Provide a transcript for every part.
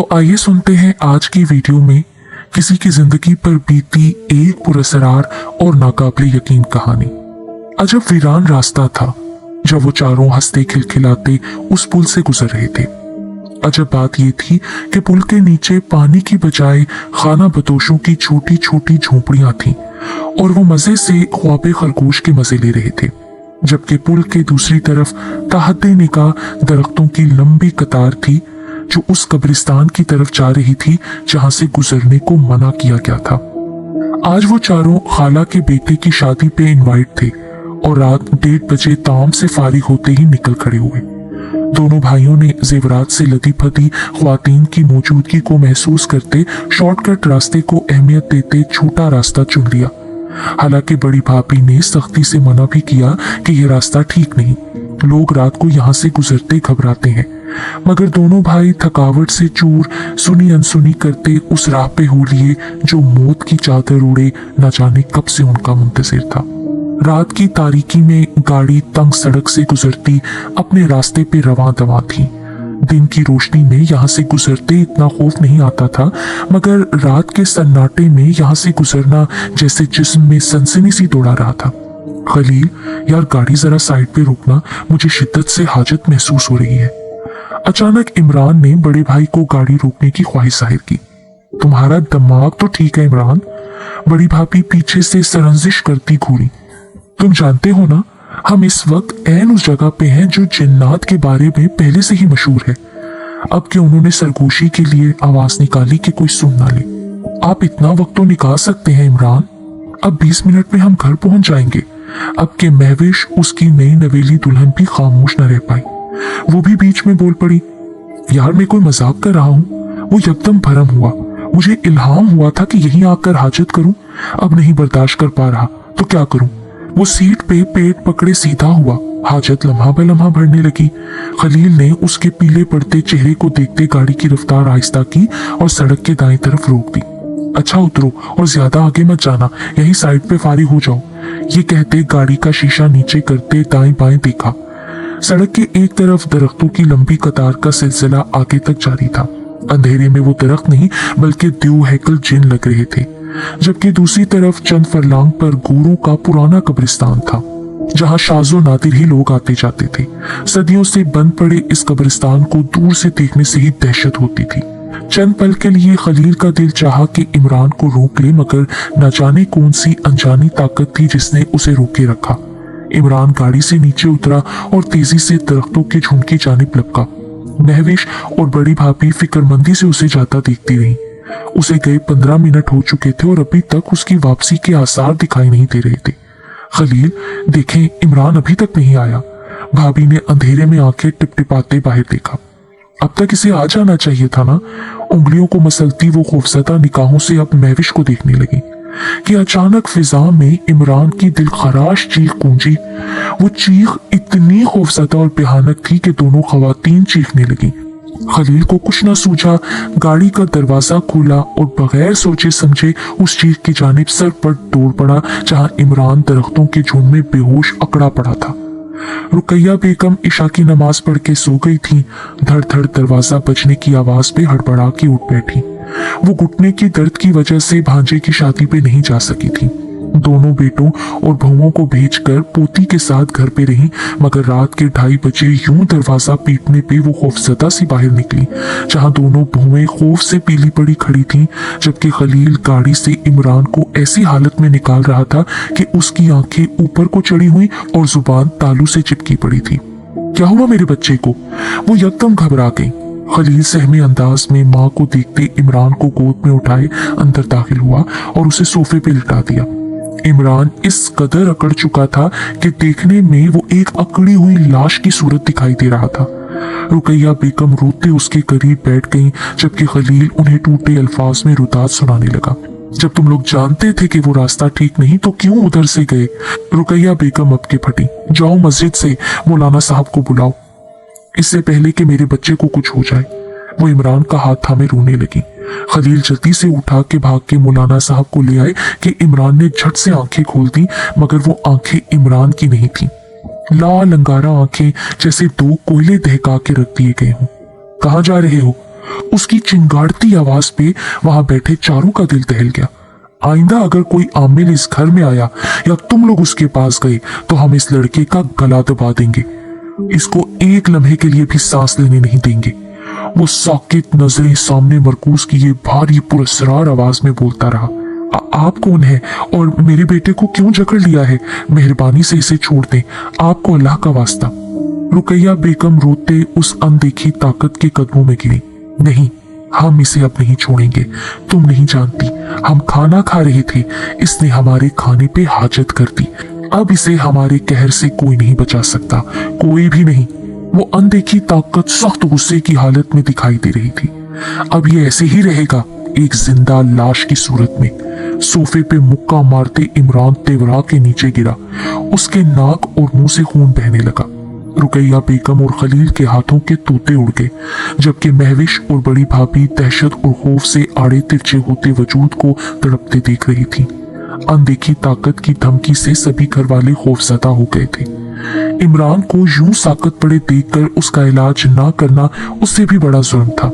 तो आइए सुनते हैं आज की वीडियो में किसी की जिंदगी पर बीती एक पुरअसरार और नाकाबिले यकीन कहानी। अजब वीरान रास्ता था जब वो चारों हंसते खिलखिलाते उस पुल से गुजर रहे थे। अजब बात ये थी कि पुल के नीचे पानी की बजाय खाना बदोशों की छोटी छोटी झोपड़ियां थीं और वो मजे से ख्वाबे खरगोश के मजे ले रहे थे, जबकि पुल के दूसरी तरफ ताहते निगाह दरख्तों की लंबी कतार थी जो उस कब्रिस्तान की तरफ जा रही थी जहां से गुजरने को मना किया गया था। आज वो चारों खाला के बेटे की शादी पे इनवाइट थे और रात 1:30 बजे ताम से फारिग होते ही निकल खड़े हुए। दोनों भाइयों ने जेवरात से लदी फदी ख्वातीन की मौजूदगी को महसूस करते शॉर्टकट रास्ते को अहमियत देते छोटा रास्ता चुन लिया। हालांकि बड़ी भाभी ने सख्ती से मना भी किया कि यह रास्ता ठीक नहीं, लोग रात को यहाँ से गुजरते घबराते हैं, मगर दोनों भाई थकावट से चूर सुनी अनसुनी करते उस राह पे हो लिए जो मौत की चादर उड़े न जाने कब से उनका मुंतजिर था। रात की तारीकी में गाड़ी तंग सड़क से गुजरती अपने रास्ते पे रवां दवा थी। दिन की रोशनी में यहाँ से गुजरते इतना खौफ नहीं आता था, मगर रात के सन्नाटे में यहाँ से गुजरना जैसे जिस्म में सनसनी सी दौड़ा रहा था। खलील, यार गाड़ी जरा साइड पे रोकना, मुझे शिद्दत से हाजत महसूस हो रही है। अचानक इमरान ने बड़े भाई को गाड़ी रोकने की ख्वाहिश जाहिर की। तुम्हारा दिमाग तो ठीक है इमरान, बड़ी भाभी पीछे से सरंजिश करती घूरी। तुम जानते हो ना, हम इस वक्त ऐन उस जगह पे हैं जो जिन्नात के बारे में पहले से ही मशहूर है। अब कि उन्होंने सरगोशी के लिए आवाज निकाली कि कोई सुन ना ले। आप इतना वक्त तो निकाल सकते हैं इमरान, अब 20 मिनट में हम घर पहुंच जाएंगे। अब के महविश उसकी नई नवेली दुल्हन भी खामोश न रह पाई। वो भी बीच में बोल पड़ी, यार मैं कोई मजाक कर रहा हूँ। वो यकदम भरम हुआ, मुझे इल्हाम हुआ था कि यहीं आकर हाजत करूं, अब नहीं बर्दाश्त कर पा रहा तो क्या करूं। वो सीट पे पेट पकड़े सीधा हुआ, हाजत लम्हा ब लम्हा बढ़ने लगी। खलील ने उसके पीले पड़ते चेहरे को देखते गाड़ी की रफ्तार आहिस्ता की और सड़क के दाएं तरफ रोक दी। अच्छा उतरो और ज्यादा आगे मत जाना, यहीं साइड पे फारिग हो जाओ। ये कहते गाड़ी का शीशा नीचे करते दाएं बाएं देखा। सड़क के एक तरफ दरख्तों की लंबी कतार का सिलसिला आगे तक जारी था। अंधेरे में वो दरख्त नहीं बल्कि देव हैकल जिन लग रहे थे, जबकि दूसरी तरफ चंद फरलांग पर गोरों का पुराना कब्रिस्तान था जहां शाजो नादिर ही लोग आते जाते थे। सदियों से बंद पड़े इस कब्रिस्तान को दूर से देखने से ही दहशत होती थी। चंद पल के लिए खलील का दिल चाहा कि इमरान को रोक ले, मगर न जाने कौन सी अनजानी ताकत थी जिसने उसे रोके रखा। इमरान गाड़ी से नीचे उतरा और तेजी से दरख्तों के झुंड की जानिब लपका। महविश और बड़ी भाभी फिक्रमंदी से उसे जाता देखती रही। उसे गए 15 मिनट हो चुके थे और अभी तक उसकी वापसी के आसार दिखाई नहीं दे रहे थे। खलील, देखें इमरान अभी तक नहीं आया। भाभी ने अंधेरे में आंखें टिपटिपाते बाहर देखा। अब तक इसे आ जाना चाहिए था ना। उंगलियों को मसलती वो खौफजदा निगाहों से अब महविश को देखने लगी कि अचानक फिजा में इमरान की दिल खराश चीख गूंजी। वो चीख इतनी खौफजदा और भयानक थी कि दोनों खवातीन चीखने लगी। खलील को कुछ न सूझा, गाड़ी का दरवाजा खोला और बगैर सोचे समझे उस चीख की जानिब सर पर दौड़ पड़ा जहां इमरान दरख्तों के झुंड में बेहोश अकड़ा पड़ा था। रुकैया बेगम इशा की नमाज पढ़ के सो गई थी। धड़ धड़ दरवाजा बजने की आवाज पे हड़बड़ा के उठ बैठी। वो घुटने की दर्द की वजह से भांजे की शादी पे नहीं जा सकी थी। दोनों बेटों और बहुओं को भेजकर पोती के साथ घर पे रही, मगर रात के 2:30 बजे यूं दरवाजा पीटने पे वो खौफजदा सी बाहर निकली, जहां दोनों बहुएं खौफ से पीली पड़ी खड़ी थीं, जबकि खलील गाड़ी से इमरान को ऐसी हालत में निकाल रहा था कि उसकी आंखें ऊपर को चढ़ी हुई और जुबान तालू से चिपकी पड़ी थी। क्या हुआ मेरे बच्चे को? वो यकदम घबरा गई। खलील सहमे अंदाज में माँ को देखते इमरान को गोद में उठाए अंदर दाखिल हुआ और उसे सोफे पे लिटा दिया। इमरान इस कदर अकड़ चुका था कि देखने में वो एक अकड़ी हुई लाश की सूरत दिखाई दे रहा था। रुकैया बेगम रोते उसके करीब बैठ गईं, जबकि खलील उन्हें टूटे अल्फाज में रुदात सुनाने लगा। जब तुम लोग जानते थे कि वो रास्ता ठीक नहीं तो क्यों उधर से गए? रुकैया बेगम अब के फटी, जाओ मस्जिद से मौलाना साहब को बुलाओ, इससे पहले कि मेरे बच्चे को कुछ हो जाए। वो इमरान का हाथ थामे रोने लगी। खलील जल्दी से उठा के भाग के मौलाना साहब को ले आए कि इमरान ने झट से आंखें खोल दी, मगर वो आंखें इमरान की नहीं थी। लाल अंगारा आंखें जैसे 2 कोयले दहका के रख दिए गए हों। कहाँ जा रहे हो? उसकी चिंगाड़ती आवाज पे वहां बैठे चारों का दिल दहल गया। आइंदा अगर कोई आमिल इस घर में आया या तुम लोग उसके पास गए तो हम इस लड़के का गला दबा देंगे, इसको एक लम्हे के लिए भी सांस लेने नहीं देंगे। वो साकित नजरें सामने मरकूज किए भारी पुरस्कार आवाज में बोलता रहा। आप कौन है और मेरे बेटे को क्यों जकड़ लिया है? मेहरबानी से इसे छोड़ दें, आपको अल्लाह का वास्ता। रुकैया बेगम रोते उस अनदेखी ताकत के कदमों में गिरी। नहीं, हम इसे अब नहीं छोड़ेंगे। तुम नहीं जानती, हम खाना खा रहे थे, इसने हमारे खाने पे हाजत कर दी। अब इसे हमारे कहर से कोई नहीं बचा सकता, कोई भी नहीं। वो अनदेखी ताकत सख्त गुस्से की हालत में दिखाई दे रही थी। अब ये ऐसे ही रहेगा, एक जिंदा लाश की सूरत में। सोफे पे मुक्का मारते इमरान तेवरा के नीचे गिरा। उसके नाक और मुंह से खून बहने लगा। रुकैया बेगम और खलील के हाथों के तोते उड़ गए, जबकि महविश और बड़ी भाभी दहशत और खौफ से आड़े तिरछे होते वजूद को तड़पते देख रही थी। अनदेखी ताकत की धमकी से सभी घर वाले खौफजदा हो गए थे। इमरान को यूं साकत पड़े देखकर उसका इलाज ना करना उससे भी बड़ा जुर्म था।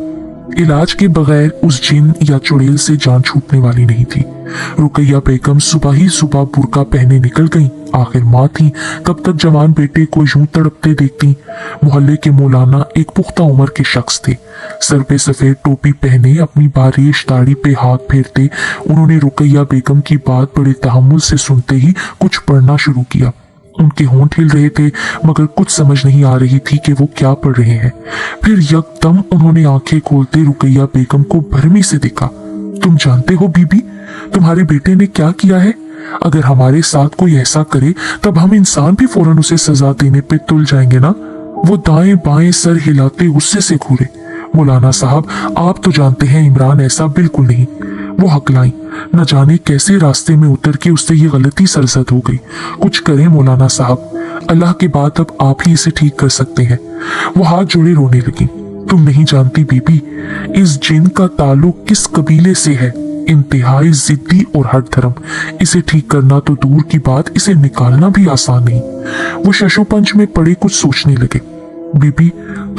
इलाज के बगैर उस जिन या चुड़ैल से जान छूटने वाली नहीं थी। रुकैया बेगम सुबह ही सुबह बुर्का पहने निकल गईं। आखिर माँ थी, कब तक जवान बेटे को यूं तड़पते देखती। मोहल्ले के मौलाना एक पुख्ता उम्र के शख्स थे। सर पे सफेद टोपी पहने अपनी बारिश दाढ़ी पे हाथ फेरते उन्होंने रुकैया बेगम की बात बड़े तहम्मुल से सुनते ही कुछ पढ़ना शुरू किया। उनके होंठ हिल रहे थे, मगर कुछ समझ नहीं आ रही थी कि वो क्या पढ़ रहे हैं। फिर यकदम उन्होंने आंखें खोलते रुकैया बेगम को भरमी से देखा। तुम जानते हो बीबी, तुम्हारे बेटे ने क्या किया है? अगर हमारे साथ कोई ऐसा करे तब हम इंसान भी फौरन उसे सजा देने पे तुल जाएंगे ना। वो दाएं बाएं सर हिलाते गुस्से से घूरे। मौलाना साहब, आप तो जानते हैं इमरान ऐसा बिल्कुल नहीं। वो हकलाई। न जाने कैसे रास्ते में उतर के उससे ये गलती सरजद हो गई। कुछ करें मौलाना साहब, अल्लाह के बाद अब आप ही इसे ठीक कर सकते हैं। वो हाथ जोड़े रोने लगी। तुम नहीं जानती बीबी, इस जिन का ताल्लुक किस कबीले से है। इंतहाई जिद्दी और हट धर्म। इसे ठीक करना तो दूर की बात, इसे निकालना भी आसान नहीं। वो शशोपंच में पड़े कुछ सोचने लगे। बीबी,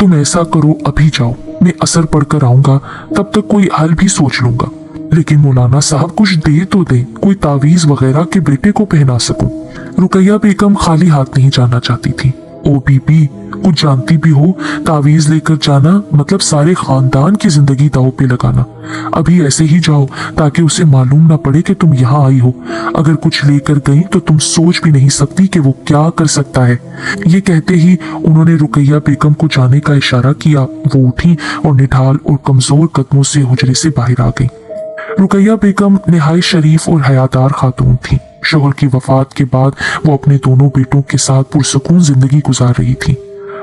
तुम ऐसा करो, अभी जाओ, मैं असर पढ़कर आऊंगा, तब तक कोई हल भी सोच लूंगा। लेकिन मौलाना साहब कुछ दे तो दे, कोई तावीज वगैरह के बेटे को पहना सकूं। रुकैया बेगम खाली हाथ नहीं जाना चाहती थी। ओ बीबी, कुछ जानती भी हो, तावीज लेकर जाना मतलब सारे खानदान की जिंदगी दांव पे लगाना। अभी ऐसे ही जाओ ताकि उसे मालूम ना पड़े कि तुम यहाँ आई हो। अगर कुछ लेकर गई तो तुम सोच भी नहीं सकती कि वो क्या कर सकता है। ये कहते ही उन्होंने रुकैया बेगम को जाने का इशारा किया। वो उठी और निढाल और कमजोर कदमों से हुजरे से बाहर आ गई। रुकैया बेगम निहायत शरीफ और हयादार खातून थी। शोहर की वफात के बाद वो अपने दोनों बेटों के साथ पुरसकून जिंदगी गुजार रही थी।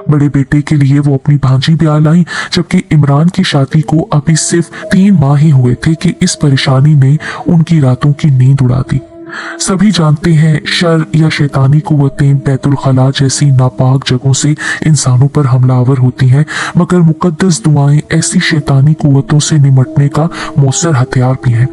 बड़े बेटे के लिए वो अपनी भांजी ब्याह लाई, जबकि इमरान की शादी को अभी सिर्फ 3 माह ही हुए थे कि इस परेशानी ने उनकी रातों की नींद उड़ा दी। सभी जानते हैं, शर या शैतानी कुव्वतें बैतुल खला जैसी नापाक जगहों से इंसानों पर हमलावर होती हैं, मगर मुकद्दस दुआएं ऐसी शैतानी कुव्वतों से निमटने का मौसर हथियार भी हैं।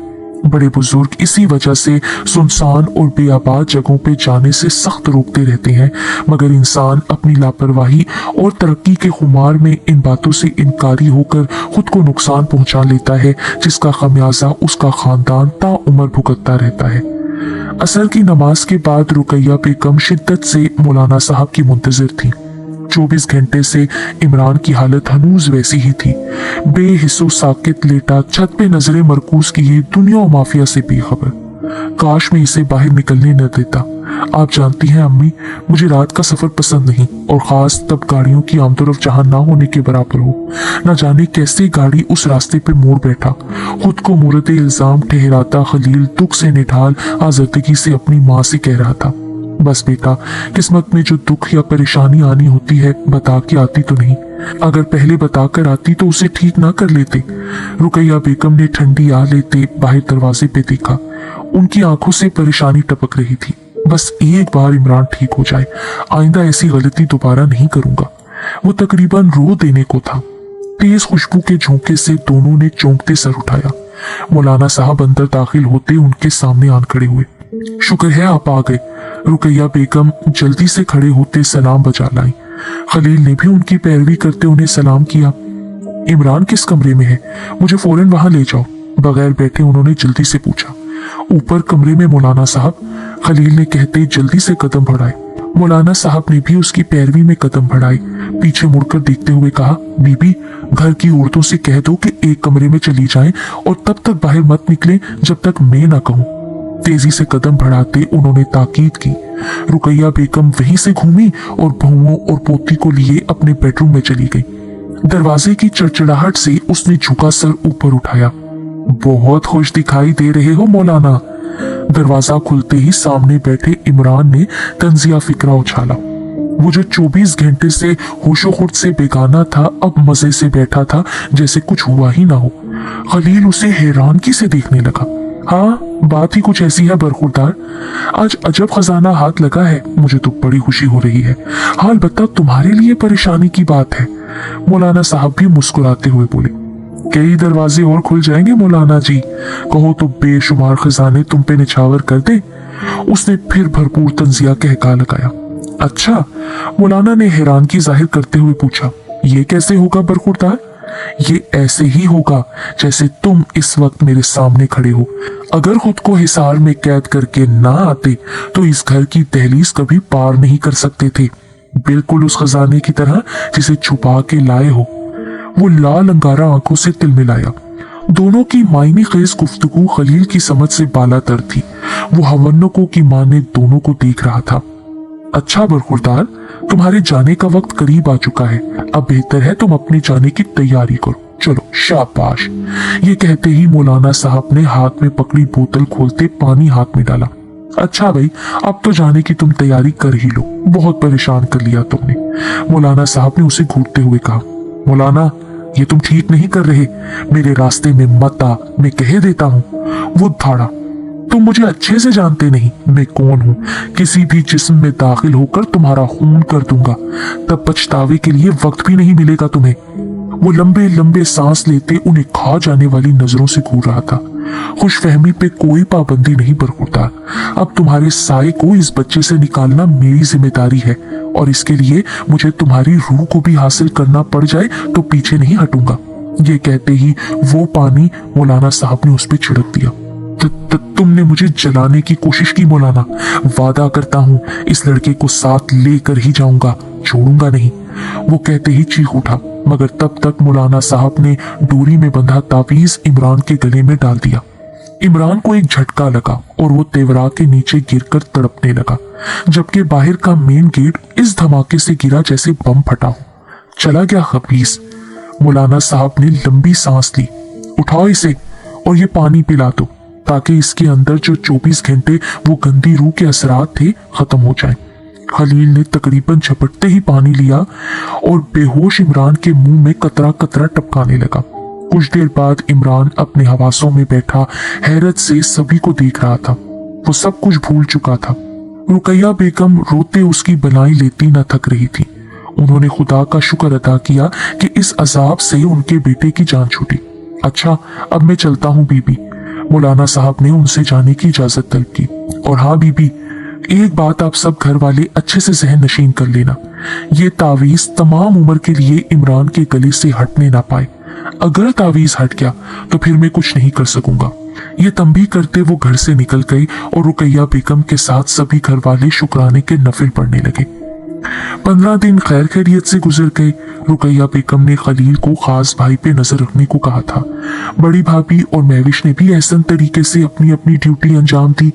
बड़े बुजुर्ग इसी वजह से सुनसान और बेआबाद जगहों पे जाने से सख्त रोकते रहते हैं, मगर इंसान अपनी लापरवाही और तरक्की के खुमार में इन बातों से इनकारी होकर खुद को नुकसान पहुंचा लेता है, जिसका खमियाजा उसका खानदान ताउम्र भुगतता रहता है। असर की नमाज के बाद रुकैया बेगम शिद्दत से मौलाना साहब की मुंतजिर थी। 24 घंटे से इमरान की हालत हनूज वैसी ही थी। बेहिस्सो साकित लेटा छत पे नजरें मरकूज किए दुनिया और माफिया से बेखबर। काश मैं इसे बाहर निकलने न देता। आप जानती हैं अम्मी, मुझे रात का सफर पसंद नहीं, और खास तब गाड़ियों की आमतरफ जहां ना होने के बराबर हो। न जाने कैसे गाड़ी उस रास्ते पे मोड़ बैठा। खुद को मुरद इल्जाम ठहराता खलील दुख से निढाल आजर्दगी से अपनी माँ से कह रहा था, बस बेटा, किस्मत में जो दुख या परेशानी आनी होती है बता के आती तो नहीं। अगर पहले बताकर आती तो उसे ठीक ना कर लेते। रुकैया बेगम ने ठंडी आ लेते बाहर दरवाजे पे देखा। उनकी आंखों से परेशानी टपक रही थी। बस एक बार इमरान ठीक हो जाए, आइंदा ऐसी गलती दोबारा नहीं करूंगा। वो तकरीबन रो देने को था। तेज खुशबू के झोंके से दोनों ने चौंकते सर उठाया। मौलाना साहब अंदर दाखिल होते उनके सामने आन खड़े हुए। शुक्र है आप आ गए। रुकैया बेगम जल्दी से खड़े होते सलाम बजा लाई। खलील ने भी उनकी पैरवी करते उन्हें सलाम किया। इमरान किस कमरे में है? मुझे फौरन वहां ले जाओ। बगैर बैठे उन्होंने जल्दी से पूछा। ऊपर कमरे में मौलाना साहब, खलील ने कहते जल्दी से कदम बढ़ाए। मौलाना साहब ने भी उसकी पैरवी में कदम बढ़ाए। पीछे मुड़कर देखते हुए कहा, बीबी, घर की औरतों से कह दो कि एक कमरे में चली जाएं और तब तक बाहर मत निकलें जब तक मैं ना कहूं। तेजी से कदम बढ़ाते उन्होंने ताकीद की। रुकैया बेगम वहीं से घूमी और बहुओं और पोती को लिए अपने बेडरूम में चली गई। दरवाजे की चड़चड़ाहट से उसने झुका सर ऊपर उठाया। बहुत खुश दिखाई दे रहे हो मौलाना। दरवाजा खुलते ही सामने बैठे इमरान ने तंजिया फिक्रा उछाला। वो जो 24 घंटे से होशो-खुद से बेगाना था, अब मजे से बैठा था जैसे कुछ हुआ ही ना हो। खलील उसे हैरानगी से देखने लगा। हाँ, बात ही कुछ ऐसी है बरखुरदार, आज अजब खजाना हाथ लगा है। मुझे तो बड़ी खुशी हो रही है। हाल बता, तुम्हारे लिए परेशानी की बात है। मौलाना साहब भी मुस्कुराते हुए बोले, कई दरवाजे और खुल जाएंगे मौलाना जी, कहो तो बेशुमार खजाने तुम पे निछावर कर दे। उसने फिर भरपूर तंजिया कहका लगाया। अच्छा? मौलाना ने हैरानगी जाहिर करते हुए पूछा, ये कैसे होगा बरखुरदार? ये ऐसे ही होगा जैसे तुम इस वक्त मेरे सामने खड़े हो। अगर खुद को हिसार में कैद करके ना आते तो इस घर की दहलीज कभी पार नहीं कर सकते थे, बिल्कुल उस खजाने की तरह जिसे छुपा के लाए हो। वो लाल अंगारा आंखों से तिलमिलाया। दोनों की मायने खेज गुफ्तगू खलील की समझ से बालातर थी। वो हवन्नकों की माने दोनों को देख रहा था। अच्छा बरखुरदार, तुम्हारे जाने का वक्त करीब आ चुका है। अब बेहतर है तुम अपने जाने की तैयारी करो। चलो शाबाश। ये कहते ही मौलाना साहब ने हाथ में पकड़ी बोतल खोलते पानी हाथ में डाला। अच्छा भाई, अब तो जाने की तुम तैयारी कर ही लो, बहुत परेशान कर लिया तुमने। मौलाना साहब ने उसे घूरते हुए कहा, मौलाना ये तुम ठीक नहीं कर रहे, मेरे रास्ते में मत आ, मैं कह देता हूँ। वो धाड़ा, तुम मुझे अच्छे से जानते नहीं मैं कौन हूँ। किसी भी जिस्म में दाखिल होकर तुम्हारा खून कर दूंगा, तब पछतावे के लिए वक्त भी नहीं मिलेगा तुम्हें। वो लंबे लंबे सांस लेते उन्हें खा जाने वाली नजरों से घूर रहा था। खुशफहमी पे कोई पाबंदी नहीं बरखुरदार। अब तुम्हारे साए को इस बच्चे से निकालना मेरी जिम्मेदारी है, और इसके लिए मुझे तुम्हारी रूह को भी हासिल करना पड़ जाए तो पीछे नहीं हटूंगा। ये कहते ही वो पानी मौलाना साहब ने उस पर छिड़क दिया। तुमने मुझे जलाने की कोशिश की मौलाना। वादा करता हूँ इस लड़के को साथ लेकर ही जाऊंगा, छोड़ूंगा नहीं। वो कहते ही चीख उठा, मगर तब तक मौलाना साहब ने डोरी में बंधा तावीज इमरान के गले में डाल दिया। इमरान को एक झटका लगा और वो तेवरा के नीचे गिरकर तड़पने लगा, जबकि बाहर का मेन गेट इस धमाके से गिरा जैसे बम फटा हो। चला गया खबीस। मौलाना साहब ने लंबी सांस ली। उठाओ इसे और ये पानी पिला दो, ताकि इसके अंदर जो 24 घंटे वो गंदी रूह के असरात थे खत्म हो जाएं। खलील ने तकरीबन झपटते ही पानी लिया और बेहोश इमरान के मुंह में कतरा कतरा टपकाने लगा। कुछ देर बाद इमरान अपने हवासों में बैठा हैरत से सभी को देख रहा था। वो सब कुछ भूल चुका था। रुकैया बेगम रोते उसकी बनाई लेती न थक रही थी। उन्होंने खुदा का शुक्र अदा किया कि इस अजाब से उनके बेटे की जान छूटी। अच्छा, अब मैं चलता हूँ बीबी। मौलाना साहब ने उनसे जाने की इजाजत तलब की। और हाँ बीबी, एक बात आप सब घर वाले अच्छे से जहन नशीन कर लेना, ये तावीज तमाम उम्र के लिए इमरान के गले से हटने ना पाए। अगर तावीज हट गया तो फिर मैं कुछ नहीं कर सकूंगा। ये तंबीह करते वो घर से निकल गई और रुकैया बेगम के साथ सभी घर वाले शुक्राने के नफिल पढ़ने लगे। 15 दिन खैर खैरियत से गुजर गए। रुकैया बेगम ने खलील को खास भाई पे नजर रखने को कहा था। बड़ी भाभी और महविश ने भी ऐसा तरीके से अपनी अपनी ड्यूटी अंजाम दी।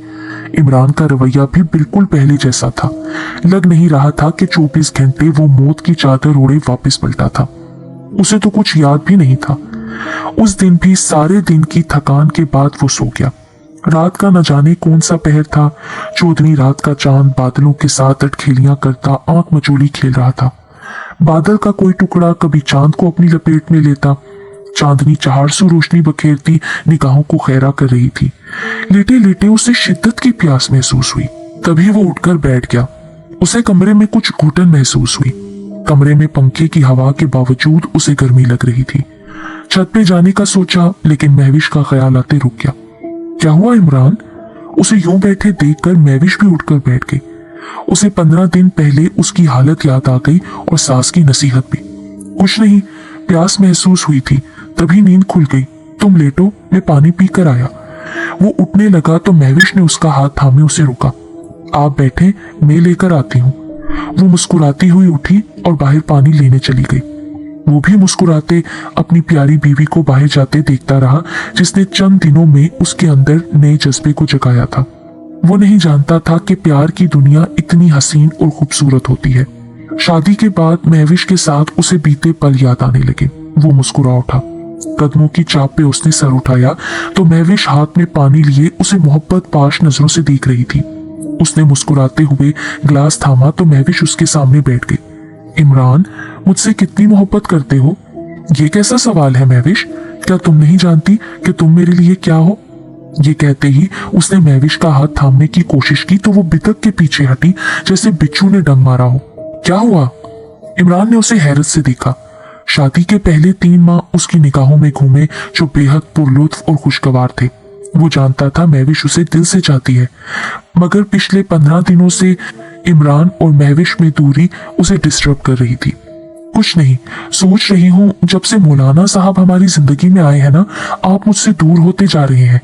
इमरान का रवैया भी बिल्कुल पहले जैसा था। लग नहीं रहा था कि 24 घंटे वो मौत की चादर ओढ़े वापस पलटा था। उसे तो कुछ याद भी नहीं था। उस दिन भी सारे दिन की थकान के बाद वो सो गया। रात का न जाने कौन सा पहर था। चौदहवीं रात का चांद बादलों के साथ अटखेलियां करता आंख मचोली खेल रहा था। बादल का कोई टुकड़ा कभी चांद को अपनी लपेट में लेता। चांदनी चहारसू रोशनी बखेरती निगाहों को खैरा कर रही थी। लेटे लेटे उसे शिद्दत की प्यास महसूस हुई। तभी वो उठकर बैठ गया। उसे कमरे में कुछ घुटन महसूस हुई। कमरे में पंखे की हवा के बावजूद उसे गर्मी लग रही थी। छत पे जाने का सोचा, लेकिन महविश का ख्याल आते रुक गया। क्या हुआ इमरान? उसे यूं बैठे देखकर महविश भी उठकर बैठ गई। उसे 15 दिन पहले उसकी हालत याद आ गई और सास की नसीहत भी। कुछ नहीं, प्यास महसूस हुई थी, तभी नींद खुल गई। तुम लेटो, मैं पानी पी कर आया। वो उठने लगा तो महविश ने उसका हाथ थामे उसे रोका। आप बैठे, मैं लेकर आती हूँ। वो मुस्कुराती हुई उठी और बाहर पानी लेने चली गई। वो भी मुस्कुराते अपनी प्यारी बीवी को बाहर जाते देखता रहा, जिसने चंद दिनों में उसके अंदर नए जज्बे को जगाया था। वो नहीं जानता था कि प्यार की दुनिया इतनी हसीन और खूबसूरत होती है। शादी के बाद महविश के साथ उसे बीते पल याद आने लगे। वो मुस्कुरा उठा। कदमों की चाप पे उसने सर उठाया तो महविश हाथ में पानी लिए उसे मोहब्बत पाश नजरों से देख रही थी। उसने मुस्कुराते हुए ग्लास थामा तो महविश उसके सामने बैठ गई। इमरान, मुझसे कितनी मोहब्बत करते हो? ये कैसा सवाल है महविश? क्या तुम नहीं जानती कि तुम मेरे लिए क्या हो? ये कहते ही उसने महविश का हाथ थामने की कोशिश की तो वो बितक के पीछे हटी, जैसे बिच्छू ने डंग मारा हो। क्या हुआ? इमरान ने उसे हैरत से देखा। शादी के पहले 3 माह उसकी निगाहों में घूमे, जो बेहद पुरलुत्फ और खुशगवार थे। वो जानता था महविश उसे दिल से चाहती है, मगर पिछले 15 दिनों से इमरान और महविश में दूरी उसे डिस्टर्ब कर रही थी। कुछ नहीं, सोच रही हूँ जब से मौलाना साहब हमारी जिंदगी में आए हैं ना, आप मुझसे दूर होते जा रहे हैं।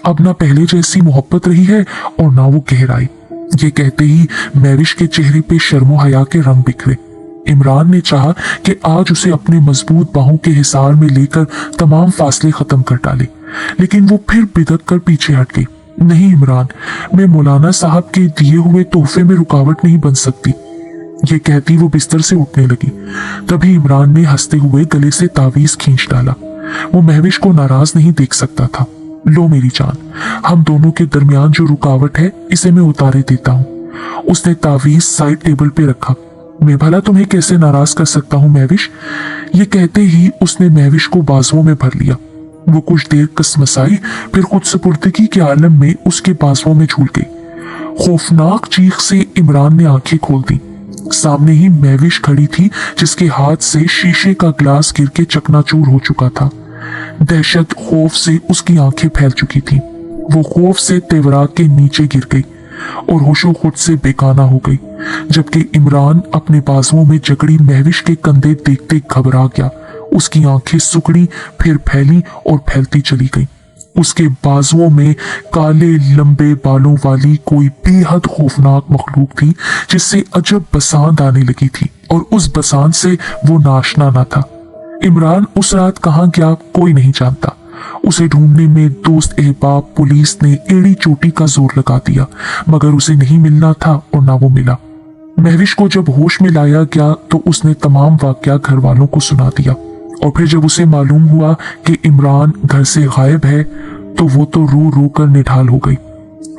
अब ना पहले जैसी मोहब्बत रही है और ना वो गहराई। ये कहते ही महविश के चेहरे पे शर्मो हया के रंग बिखरे। इमरान ने चाहा कि आज उसे अपने मजबूत बाहों के हिसार में लेकर तमाम फासले खत्म कर डाले, लेकिन वो फिर बिदक कर पीछे हट गई। नहीं इमरान, मैं मौलाना साहब के दिए हुए तोहफे में रुकावट नहीं बन सकती। ये कहती वो बिस्तर से उठने लगी। तभी इमरान ने हंसते हुए गले से तावीज खींच डाला। वो महविश को नाराज नहीं देख सकता था। लो मेरी जान, हम दोनों के दरमियान जो रुकावट है इसे मैं उतारे देता हूँ। उसने तावीज साइड टेबल पे रखा। मैं भला तुम्हें कैसे नाराज कर सकता हूँ महविश? ये कहते ही उसने महविश को बाजुओं में भर लिया। वो कुछ देर कसमसाई, फिर खुद सुपुर्दगी के आलम में उसके बाजुओं में झूल गई। खौफनाक चीख से इमरान ने आंखें खोल दी। सामने ही महविश खड़ी थी, जिसके हाथ से शीशे का ग्लास गिर के चकनाचूर हो चुका था। दहशत खौफ से उसकी आंखें फैल चुकी थी। वो खौफ से तेवरा के नीचे गिर गई और होशो खुद से बेगाना हो गई, जबकि इमरान अपने बाजुओं में जकड़ी महविश के कंधे देखते घबरा गया। उसकी आंखें सुकड़ी, फिर फैली और फैलती चली गई। उसके बाजुओं में काले लंबे बालों वाली कोई बेहद खौफनाक मखलूक थी, जिससे अजब बसांत आने लगी थी, और उस बसांत से वो नाशना न था। इमरान उस रात कहाँ गया कोई नहीं जानता। उसे ढूंढने में दोस्त अहबाब पुलिस ने एड़ी चोटी का जोर लगा दिया, मगर उसे नहीं मिलना था और ना वो मिला। महविश को जब होश में लाया गया तो उसने तमाम वाकया घर वालों को सुना दिया, और फिर जब उसे मालूम हुआ कि इमरान घर से गायब है तो वो तो रो रो कर निढाल हो गई।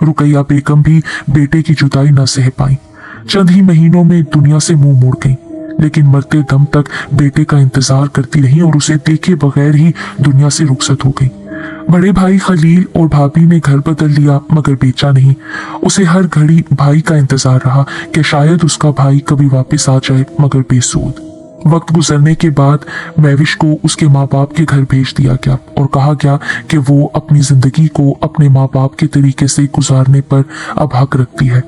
रुकैया बेगम भी बेटे की जुदाई न सह पाई। चंद ही महीनों में दुनिया से मुंह मोड़ गई, लेकिन मरते दम तक बेटे का इंतजार करती रही और उसे देखे बगैर ही दुनिया से रुखसत हो गई। बड़े भाई खलील और भाभी ने घर बदल लिया, मगर बेचा नहीं। उसे हर घड़ी भाई का इंतजार रहा कि शायद उसका भाई कभी वापस आ जाए, मगर बेसूद। वक्त गुजरने के बाद महविश को उसके माँ बाप के घर भेज दिया गया और कहा गया कि वो अपनी जिंदगी को अपने माँ बाप के तरीके से गुजारने पर अब हक रखती है।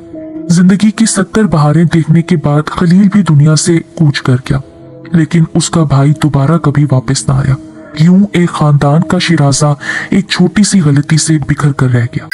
जिंदगी की 70 बहारें देखने के बाद खलील भी दुनिया से कूच कर गया, लेकिन उसका भाई दोबारा कभी वापस ना आया। यूं एक खानदान का शिराजा एक छोटी सी गलती से बिखर कर रह गया।